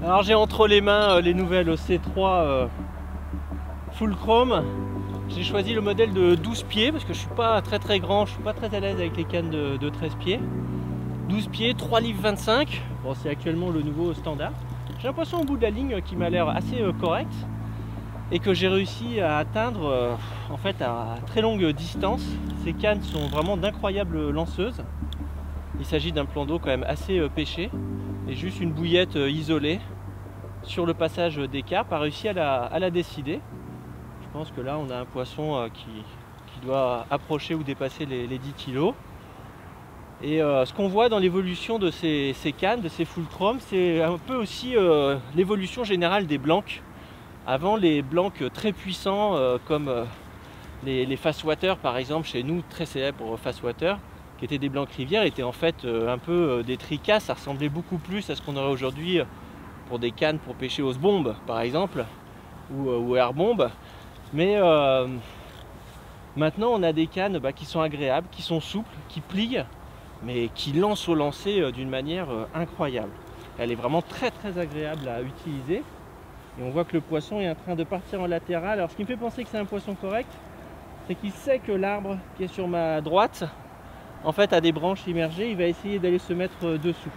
Alors j'ai entre les mains les nouvelles C3 full chrome. J'ai choisi le modèle de 12 pieds parce que je suis pas très grand, je suis pas très à l'aise avec les cannes de 13 pieds. 12 pieds, 3 livres 25. Bon, c'est actuellement le nouveau standard. J'ai un poisson au bout de la ligne qui m'a l'air assez correct et que j'ai réussi à atteindre en fait à très longue distance. Ces cannes sont vraiment d'incroyables lanceuses. Il s'agit d'un plan d'eau quand même assez pêché et juste une bouillette isolée sur le passage des carpes a réussi à la décider. Je pense que là on a un poisson qui doit approcher ou dépasser les 10 kg. Et ce qu'on voit dans l'évolution de ces cannes, de ces full chrome, c'est un peu aussi l'évolution générale des blancs. Avant, les blancs très puissants comme les fast water par exemple, chez nous très célèbres fast water, qui étaient des blancs rivières, étaient en fait un peu des tricas. Ça ressemblait beaucoup plus à ce qu'on aurait aujourd'hui pour des cannes pour pêcher aux bombes par exemple, ou air bomb. Mais maintenant on a des cannes qui sont agréables, qui sont souples, qui plient, mais qui lance au lancer d'une manière incroyable. Elle est vraiment très agréable à utiliser. Et on voit que le poisson est en train de partir en latéral. Alors ce qui me fait penser que c'est un poisson correct, c'est qu'il sait que l'arbre qui est sur ma droite, en fait, a des branches immergées. Il va essayer d'aller se mettre dessous.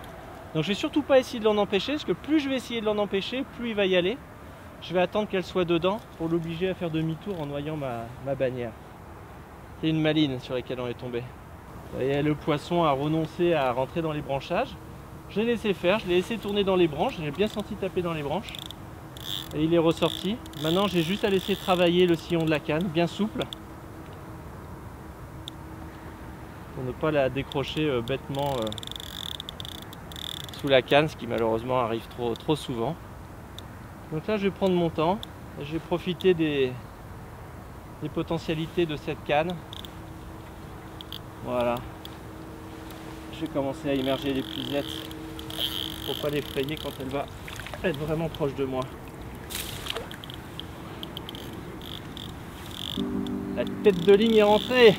Donc je vais surtout pas essayer de l'en empêcher, parce que plus je vais essayer de l'en empêcher, plus il va y aller. Je vais attendre qu'elle soit dedans pour l'obliger à faire demi-tour en noyant ma bannière. C'est une maline sur laquelle on est tombé. Et le poisson a renoncé à rentrer dans les branchages. Je l'ai laissé faire, je l'ai laissé tourner dans les branches, j'ai bien senti taper dans les branches. Et il est ressorti. Maintenant j'ai juste à laisser travailler le sillon de la canne, bien souple. Pour ne pas la décrocher bêtement sous la canne, ce qui malheureusement arrive trop souvent. Donc là je vais prendre mon temps, je vais profiter des potentialités de cette canne. Voilà, je vais commencer à immerger les puisettes pour pas l'effrayer quand elle va être vraiment proche de moi. La tête de ligne est rentrée.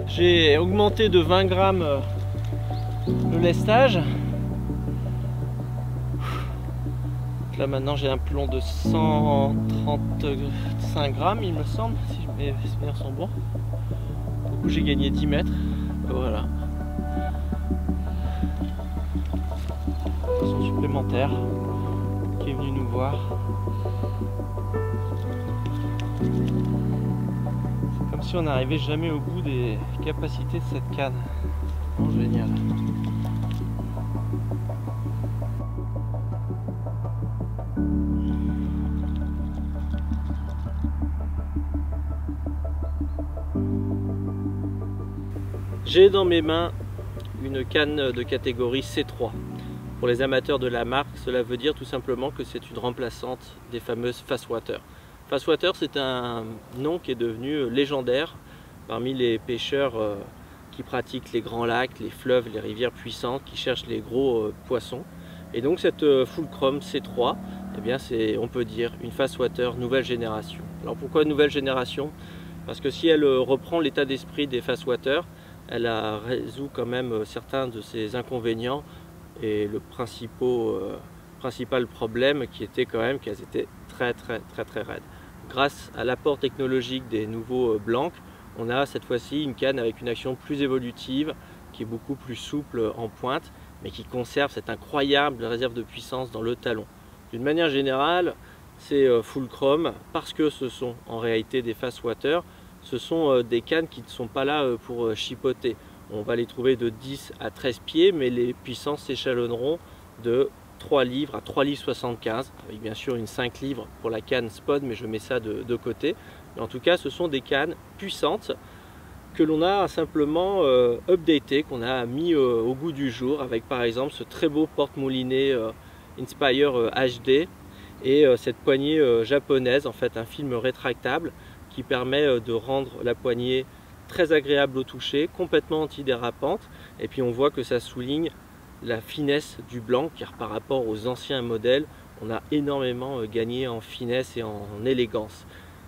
J'ai augmenté de 20 grammes le lestage. Là maintenant j'ai un plomb de 135 grammes il me semble, si mes souvenirs sont bons. Du coup j'ai gagné 10 mètres. Voilà. Poisson supplémentaire qui est venu nous voir. C'est comme si on n'arrivait jamais au bout des capacités de cette canne. Oh, génial. J'ai dans mes mains une canne de catégorie C3. Pour les amateurs de la marque, cela veut dire tout simplement que c'est une remplaçante des fameuses fast water. Fast water, c'est un nom qui est devenu légendaire parmi les pêcheurs qui pratiquent les grands lacs, les fleuves, les rivières puissantes, qui cherchent les gros poissons. Et donc cette full chrome C3, eh bien c'est, on peut dire, une fast water nouvelle génération. Alors pourquoi nouvelle génération? Parce que si elle reprend l'état d'esprit des fast water, elle résout quand même certains de ses inconvénients et le principal problème qui était quand même qu'elles étaient très raides. Grâce à l'apport technologique des nouveaux blancs, on a cette fois-ci une canne avec une action plus évolutive, qui est beaucoup plus souple en pointe, mais qui conserve cette incroyable réserve de puissance dans le talon. D'une manière générale, ces full chrome, parce que ce sont en réalité des fast water, ce sont des cannes qui ne sont pas là pour chipoter. On va les trouver de 10 à 13 pieds, mais les puissances s'échelonneront de 3 livres à 3 livres 75, avec bien sûr une 5 livres pour la canne spod, mais je mets ça de côté. Mais en tout cas, ce sont des cannes puissantes que l'on a simplement updatées, qu'on a mis au goût du jour, avec par exemple ce très beau porte-moulinet Inspire HD et cette poignée japonaise, en fait un film rétractable qui permet de rendre la poignée très agréable au toucher, complètement antidérapante, et puis on voit que ça souligne la finesse du blanc car par rapport aux anciens modèles on a énormément gagné en finesse et en élégance.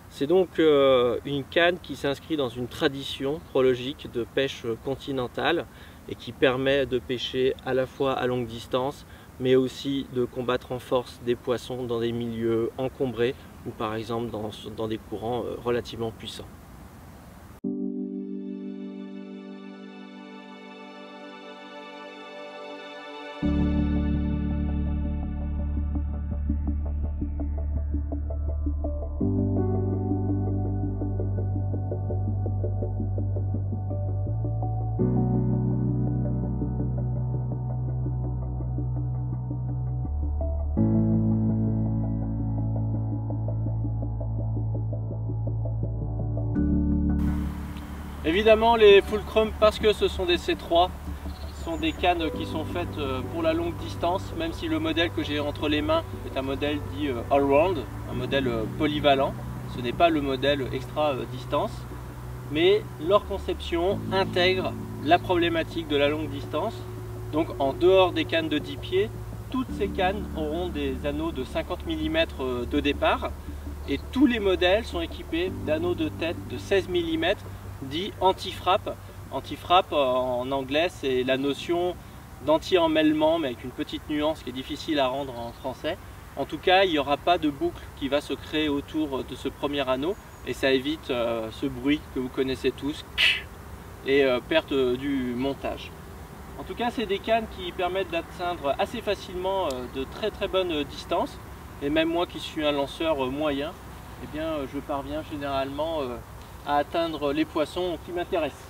C'est donc une canne qui s'inscrit dans une tradition prologique de pêche continentale et qui permet de pêcher à la fois à longue distance, mais aussi de combattre en force des poissons dans des milieux encombrés ou par exemple dans des courants relativement puissants. Évidemment, les Fulcrum, parce que ce sont des C3, sont des cannes qui sont faites pour la longue distance, même si le modèle que j'ai entre les mains est un modèle dit all-round, un modèle polyvalent. Ce n'est pas le modèle extra distance, mais leur conception intègre la problématique de la longue distance. Donc en dehors des cannes de 10 pieds, toutes ces cannes auront des anneaux de 50 mm de départ, et tous les modèles sont équipés d'anneaux de tête de 16 mm dit anti-frappe. Anti-frappe en anglais, c'est la notion d'anti-emmêlement, mais avec une petite nuance qui est difficile à rendre en français. En tout cas, il n'y aura pas de boucle qui va se créer autour de ce premier anneau, et ça évite ce bruit que vous connaissez tous et perte du montage. En tout cas, c'est des cannes qui permettent d'atteindre assez facilement de très bonnes distances, et même moi qui suis un lanceur moyen, eh bien, je parviens généralement à atteindre les poissons qui m'intéressent.